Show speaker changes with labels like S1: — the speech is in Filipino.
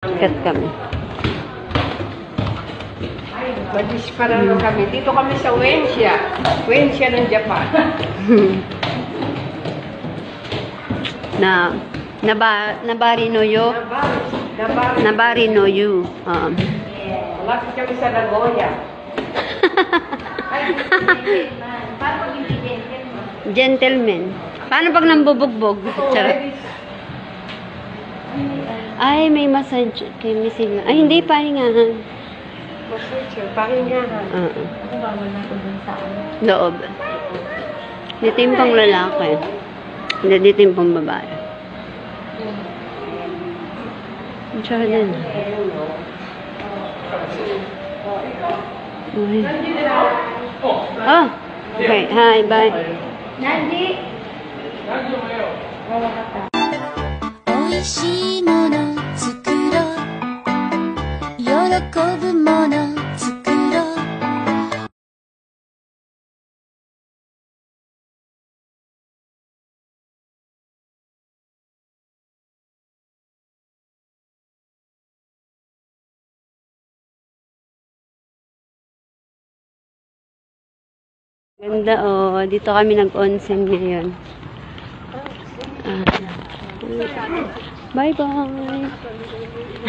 S1: Sikat kami.
S2: Madisparano kami. Dito kami sa Wensha. Wensha ng Japan.
S1: Nabarinoyo? Nabarinoyo.
S2: Malapit kami sa Nagoya.
S1: Gentleman. Paano pag nambubugbog? Charot. Ay, may massage kay Miss Hilma. Ay, hindi, pahingahan.
S2: Massage, pahingahan.
S3: Ako bawal na ko dun sa
S1: Loob. Dito yung pang lalaki. Hindi, dito yung pang babae. Ang tsaka din. Okay. Oh, okay. Hi, bye.
S3: Nandi! Wala ka ta.
S4: 美味しいもの作ろう喜ぶもの作ろう
S1: Ganda, oh. Dito kami nag-onsen ngayon. Bye-bye.